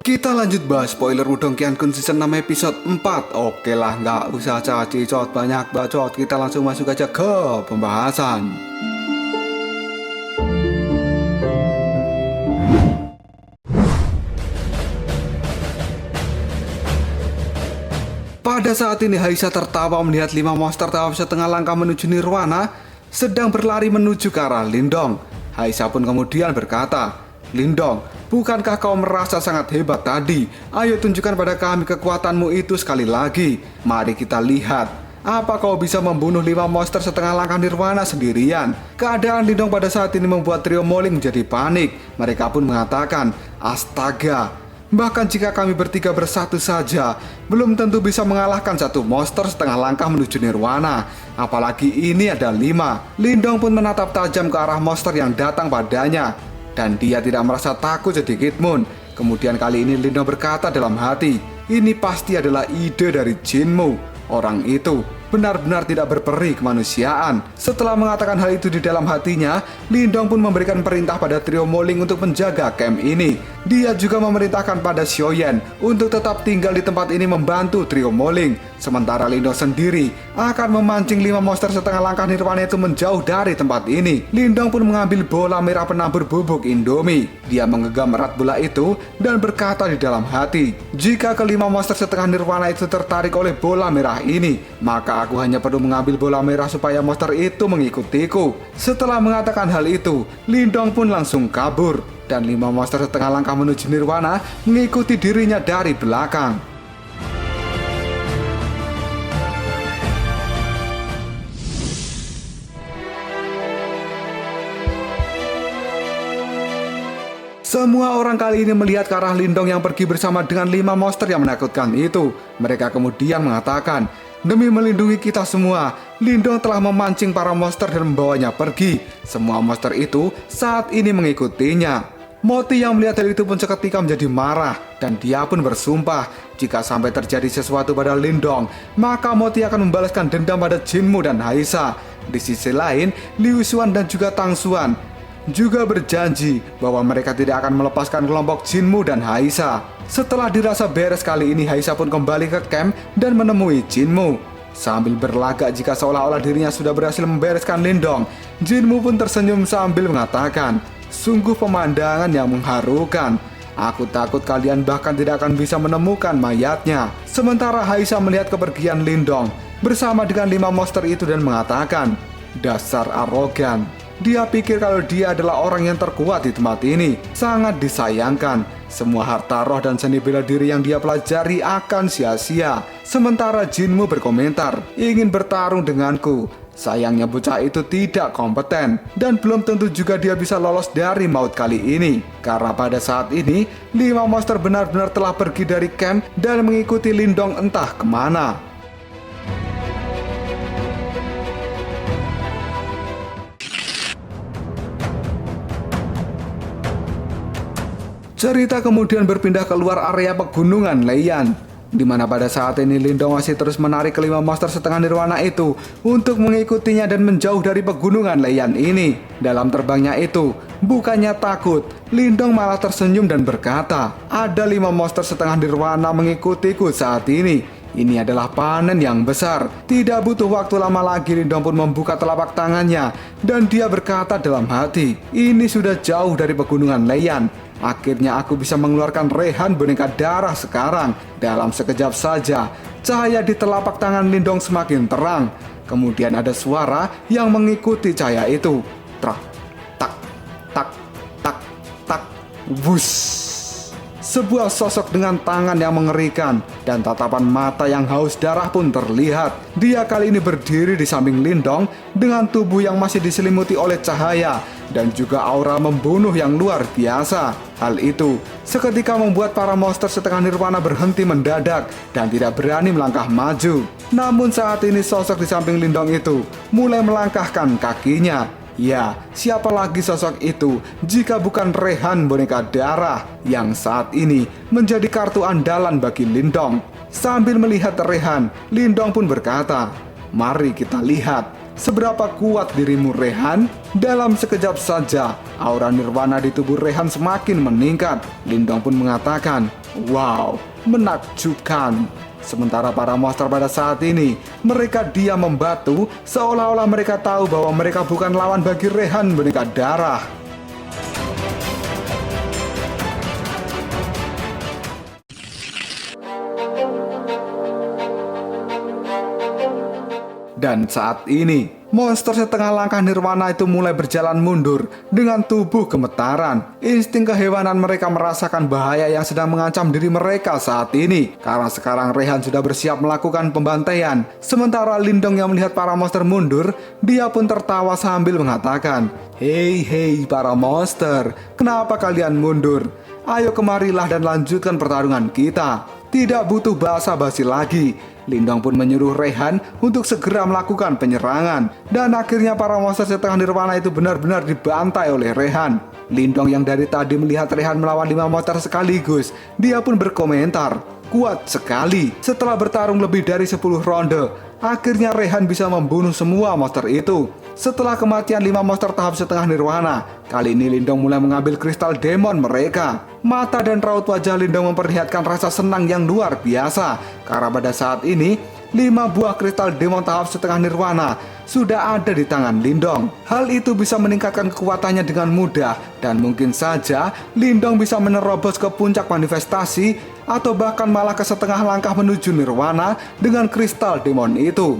Kita lanjut bahas spoiler Wudong Qiankun season 6 episode 4. Oke lah, nggak usah cacicot banyak bacot. Kita langsung masuk aja ke pembahasan. Pada saat ini Haisa tertawa melihat 5 monster dalam setengah langkah menuju Nirwana sedang berlari menuju ke arah Lindong. Haisa pun kemudian berkata, "Lindong, bukankah kau merasa sangat hebat tadi? Ayo tunjukkan pada kami kekuatanmu itu sekali lagi. Mari kita lihat. Apa kau bisa membunuh 5 monster setengah langkah Nirwana sendirian?" Keadaan Lindong pada saat ini membuat trio Moling menjadi panik. Mereka pun mengatakan, "Astaga, bahkan jika kami bertiga bersatu saja, belum tentu bisa mengalahkan satu monster setengah langkah menuju Nirwana. Apalagi ini ada 5. Lindong pun menatap tajam ke arah monster yang datang padanya. Dan dia tidak merasa takut sedikit pun. Kemudian kali ini Lindong berkata dalam hati, "Ini pasti adalah ide dari Jinmu. Orang itu benar-benar tidak berperi kemanusiaan." Setelah mengatakan hal itu di dalam hatinya, Lindong pun memberikan perintah pada trio Moling untuk menjaga camp ini. Dia juga memerintahkan pada Xiaoyan untuk tetap tinggal di tempat ini membantu trio Moling. Sementara Lindong sendiri akan memancing 5 monster setengah langkah Nirwana itu menjauh dari tempat ini. Lindong pun mengambil bola merah penabur bubuk Indomie. Dia menggenggam erat bola itu dan berkata di dalam hati, "Jika kelima monster setengah Nirwana itu tertarik oleh bola merah ini, maka aku hanya perlu mengambil bola merah supaya monster itu mengikutiku." Setelah mengatakan hal itu, Lindong pun langsung kabur. Dan 5 monster setengah langkah menuju Nirwana mengikuti dirinya dari belakang. Semua orang kali ini melihat ke arah Lindong yang pergi bersama dengan 5 monster yang menakutkan itu. Mereka kemudian mengatakan, "Demi melindungi kita semua, Lindong telah memancing para monster dan membawanya pergi." Semua monster itu saat ini mengikutinya. Moti yang melihat hal itu pun seketika menjadi marah. Dan dia pun bersumpah, jika sampai terjadi sesuatu pada Lindong, maka Moti akan membalaskan dendam pada Jinmu dan Haisa. Di sisi lain, Liu Xuan dan juga Tang Xuan juga berjanji bahwa mereka tidak akan melepaskan kelompok Jinmu dan Haisa. Setelah dirasa beres kali ini, Haisa pun kembali ke camp dan menemui Jinmu. Sambil berlagak jika seolah-olah dirinya sudah berhasil membereskan Lindong, Jinmu pun tersenyum sambil mengatakan, "Sungguh pemandangan yang mengharukan. Aku takut kalian bahkan tidak akan bisa menemukan mayatnya." Sementara Haisa melihat kepergian Lindong bersama dengan 5 monster itu dan mengatakan, "Dasar arogan." Dia pikir kalau dia adalah orang yang terkuat di tempat ini. Sangat disayangkan. Semua harta roh dan seni bela diri yang dia pelajari akan sia-sia. Sementara Jinmu berkomentar, "Ingin bertarung denganku. Sayangnya bocah itu tidak kompeten. Dan belum tentu juga dia bisa lolos dari maut kali ini. Karena pada saat ini, 5 monster benar-benar telah pergi dari camp dan mengikuti Lindong entah kemana." Cerita kemudian berpindah keluar area pegunungan Leiyan, di mana pada saat ini Lindong masih terus menarik kelima monster setengah Nirwana itu untuk mengikutinya dan menjauh dari pegunungan Leiyan ini. Dalam terbangnya itu, bukannya takut, Lindong malah tersenyum dan berkata, "Ada 5 monster setengah Nirwana mengikutiku saat ini. Ini adalah panen yang besar." Tidak butuh waktu lama lagi, Lindong pun membuka telapak tangannya dan dia berkata dalam hati, "Ini sudah jauh dari pegunungan Leiyan. Akhirnya aku bisa mengeluarkan Rehan boneka darah sekarang." Dalam sekejap saja, cahaya di telapak tangan Lindong semakin terang. Kemudian ada suara yang mengikuti cahaya itu. Trak, tak, tak, tak, tak, wush. Sebuah sosok dengan tangan yang mengerikan dan tatapan mata yang haus darah pun terlihat. Dia kali ini berdiri di samping Lindong dengan tubuh yang masih diselimuti oleh cahaya dan juga aura membunuh yang luar biasa. Hal itu seketika membuat para monster setengah Nirwana berhenti mendadak dan tidak berani melangkah maju. Namun saat ini sosok di samping Lindong itu mulai melangkahkan kakinya. Ya, siapa lagi sosok itu jika bukan Rehan boneka darah yang saat ini menjadi kartu andalan bagi Lindong. Sambil melihat Rehan, Lindong pun berkata, "Mari kita lihat seberapa kuat dirimu, Rehan." Dalam sekejap saja, aura nirwana di tubuh Rehan semakin meningkat. Lindong pun mengatakan, Wow, menakjubkan. Sementara para monster pada saat ini, mereka diam membatu seolah-olah mereka tahu bahwa mereka bukan lawan bagi Rehan boneka darah. Dan saat ini, monster setengah langkah nirwana itu mulai berjalan mundur dengan tubuh gemetaran. Insting kehewanan mereka merasakan bahaya yang sedang mengancam diri mereka saat ini. Karena sekarang Rehan sudah bersiap melakukan pembantaian. Sementara Lindong yang melihat para monster mundur, dia pun tertawa sambil mengatakan, "Hei para monster, kenapa kalian mundur? Ayo kemarilah dan lanjutkan pertarungan kita. Tidak butuh basa-basi lagi." Lindong pun menyuruh Rehan untuk segera melakukan penyerangan. Dan akhirnya para monster setengah nirwana itu benar-benar dibantai oleh Rehan. Lindong yang dari tadi melihat Rehan melawan 5 monster sekaligus, dia pun berkomentar, "Kuat sekali." Setelah bertarung lebih dari 10 ronde, akhirnya Rehan bisa membunuh semua monster itu. Setelah kematian 5 monster tahap setengah nirwana, kali ini Lindong mulai mengambil kristal demon mereka. Mata dan raut wajah Lindong memperlihatkan rasa senang yang luar biasa. Karena pada saat ini, 5 buah kristal demon tahap setengah nirwana sudah ada di tangan Lindong. Hal itu bisa meningkatkan kekuatannya dengan mudah. Dan mungkin saja Lindong bisa menerobos ke puncak manifestasi atau bahkan malah ke setengah langkah menuju nirwana dengan kristal demon itu.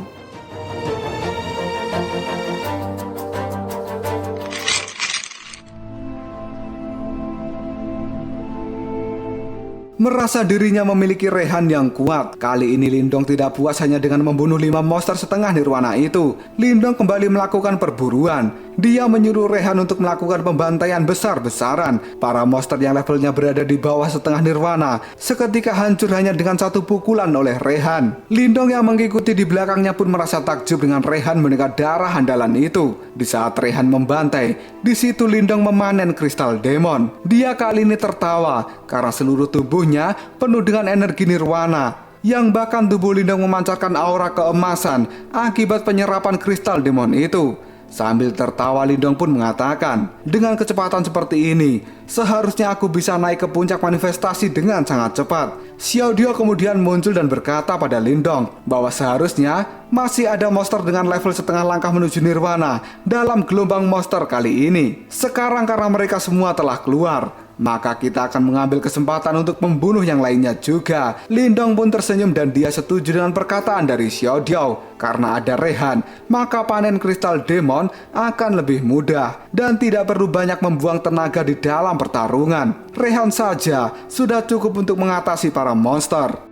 Merasa dirinya memiliki Rehan yang kuat, kali ini Lindong tidak puas hanya dengan membunuh 5 monster setengah nirwana itu. Lindong kembali melakukan perburuan. Dia menyuruh Rehan untuk melakukan pembantaian besar-besaran. Para monster yang levelnya berada di bawah setengah nirwana seketika hancur hanya dengan satu pukulan oleh Rehan. Lindong yang mengikuti di belakangnya pun merasa takjub dengan Rehan boneka darah andalan itu. Di saat Rehan membantai, di situ Lindong memanen kristal demon. Dia kali ini tertawa karena seluruh tubuhnya penuh dengan energi nirwana, yang bahkan tubuh Lindong memancarkan aura keemasan akibat penyerapan kristal demon itu. Sambil tertawa Lindong pun mengatakan, "Dengan kecepatan seperti ini, seharusnya aku bisa naik ke puncak manifestasi dengan sangat cepat." Xiaodio kemudian muncul dan berkata pada Lindong bahwa seharusnya masih ada monster dengan level setengah langkah menuju nirwana dalam gelombang monster kali ini. Sekarang karena mereka semua telah keluar, maka kita akan mengambil kesempatan untuk membunuh yang lainnya juga. Lindong pun tersenyum dan dia setuju dengan perkataan dari Xiaodio. Karena ada Rehan, maka panen kristal demon akan lebih mudah dan tidak perlu banyak membuang tenaga di dalam pertarungan. Rehan saja sudah cukup untuk mengatasi para monster.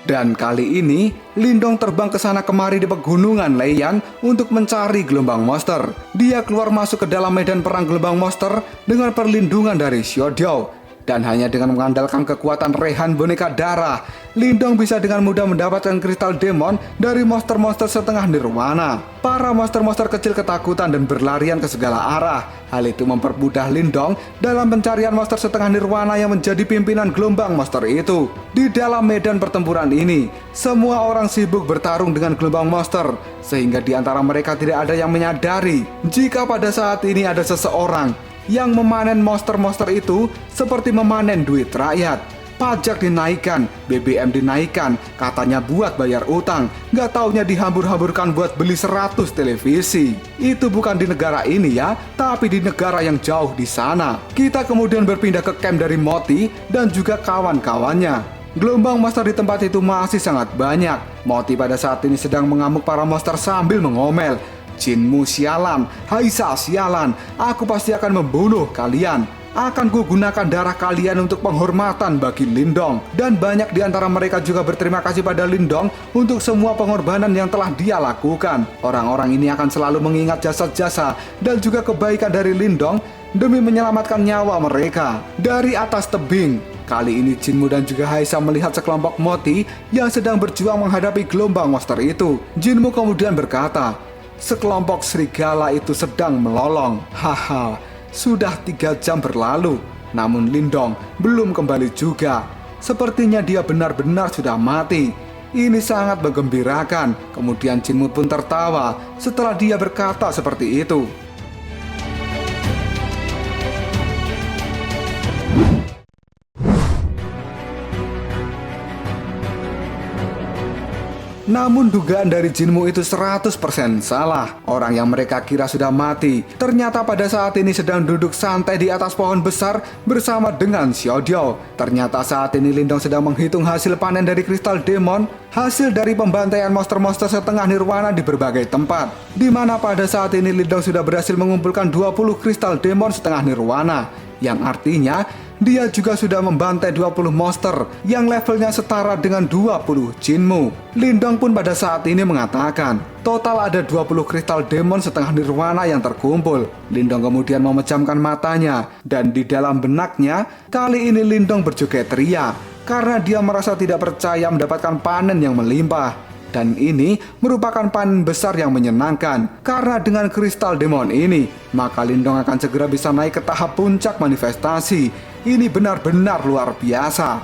Dan kali ini, Lindong terbang ke sana kemari di pegunungan Leiyang untuk mencari gelombang monster. Dia keluar masuk ke dalam medan perang gelombang monster dengan perlindungan dari Xiaodio. Dan hanya dengan mengandalkan kekuatan Rehan boneka darah, Lindong bisa dengan mudah mendapatkan kristal demon dari monster-monster setengah nirwana. Para monster-monster kecil ketakutan dan berlarian ke segala arah. Hal itu mempermudah Lindong dalam pencarian monster setengah nirwana yang menjadi pimpinan gelombang monster itu. Di dalam medan pertempuran ini, semua orang sibuk bertarung dengan gelombang monster, sehingga di antara mereka tidak ada yang menyadari jika pada saat ini ada seseorang yang memanen monster-monster itu seperti memanen duit rakyat. Pajak dinaikkan, BBM dinaikkan, katanya buat bayar utang, nggak taunya dihambur-hamburkan buat beli 100 televisi. Itu bukan di negara ini ya, tapi di negara yang jauh di sana. Kita kemudian berpindah ke camp dari Moti dan juga kawan-kawannya. Gelombang monster di tempat itu masih sangat banyak. Moti pada saat ini sedang mengamuk para monster sambil mengomel, "Jinmu sialan, Haisa sialan, aku pasti akan membunuh kalian. Akan kugunakan darah kalian untuk penghormatan bagi Lindong." Dan banyak di antara mereka juga berterima kasih pada Lindong untuk semua pengorbanan yang telah dia lakukan. Orang-orang ini akan selalu mengingat jasa-jasa dan juga kebaikan dari Lindong demi menyelamatkan nyawa mereka. Dari atas tebing, kali ini Jinmu dan juga Haisa melihat sekelompok Moti yang sedang berjuang menghadapi gelombang monster itu. Jinmu kemudian berkata, "Sekelompok serigala itu sedang melolong. Haha, sudah 3 jam berlalu, namun Lindong belum kembali juga. Sepertinya dia benar-benar sudah mati." Ini sangat menggembirakan. Kemudian Jinmu pun tertawa setelah dia berkata seperti itu. Namun dugaan dari Jinmu itu 100% salah. Orang yang mereka kira sudah mati ternyata pada saat ini sedang duduk santai di atas pohon besar bersama dengan Xiaodiao. Ternyata saat ini Lindong sedang menghitung hasil panen dari kristal demon, hasil dari pembantaian monster-monster setengah nirwana di berbagai tempat, di mana pada saat ini Lindong sudah berhasil mengumpulkan 20 kristal demon setengah nirwana, yang artinya dia juga sudah membantai 20 monster yang levelnya setara dengan 20 Jinmu. Lindong pun pada saat ini mengatakan, total ada 20 kristal demon setengah nirwana yang terkumpul. Lindong kemudian memejamkan matanya, dan di dalam benaknya, kali ini Lindong berjoget ria, karena dia merasa tidak percaya mendapatkan panen yang melimpah. Dan ini merupakan panen besar yang menyenangkan, karena dengan kristal demon ini, maka Lindong akan segera bisa naik ke tahap puncak manifestasi. Ini benar-benar luar biasa.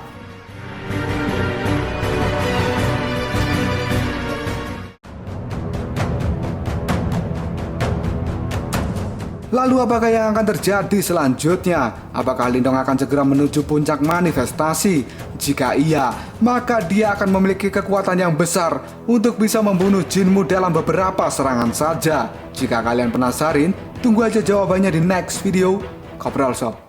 Lalu apakah yang akan terjadi selanjutnya? Apakah Lindong akan segera menuju puncak manifestasi? Jika iya, maka dia akan memiliki kekuatan yang besar untuk bisa membunuh Jinmu dalam beberapa serangan saja. Jika kalian penasaran, tunggu aja jawabannya di next video. Kopral Shop.